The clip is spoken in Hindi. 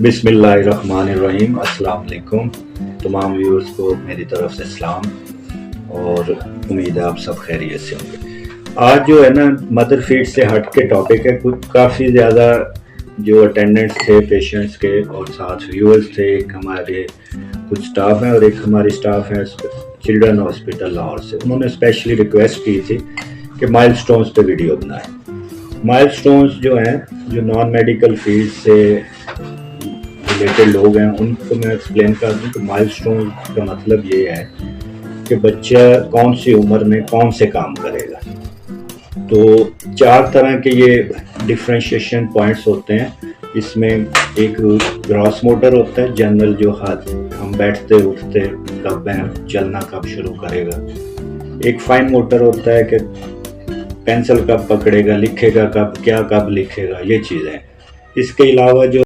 बिस्मिल्लाहिर्रहमानिर्रहीम। अस्सलाम वालेकुम। तमाम व्यूअर्स को मेरी तरफ से सलाम और उम्मीद है आप सब खैरियत से होंगे। आज जो है ना मदर फीड से हट के टॉपिक है। कुछ काफ़ी ज़्यादा जो अटेंडेंट्स थे पेशेंट्स के और साथ व्यूअर्स थे, एक हमारे कुछ स्टाफ हैं और एक हमारी स्टाफ है चिल्ड्रन हॉस्पिटल लाहौर से। उन्होंने स्पेशली रिक्वेस्ट की थी कि माइलस्टोन्स पे वीडियो बनाएं। माइलस्टोन्स जो हैं, जो नॉन मेडिकल फील्ड से रिलेटेड लोग हैं, उनको मैं एक्सप्लेन कर दूं तो माइलस्टोन का मतलब ये है कि बच्चा कौन सी उम्र में कौन से काम करेगा। तो 4 तरह के ये डिफ्रेंशिएशन पॉइंट्स होते हैं। इसमें एक ग्रॉस मोटर होता है, जनरल, जो हाथ हम बैठते उठते कब हैं, चलना कब शुरू करेगा। एक फाइन मोटर होता है कि पेंसिल कब पकड़ेगा, लिखेगा कब, क्या कब लिखेगा, ये चीज़ें। इसके अलावा जो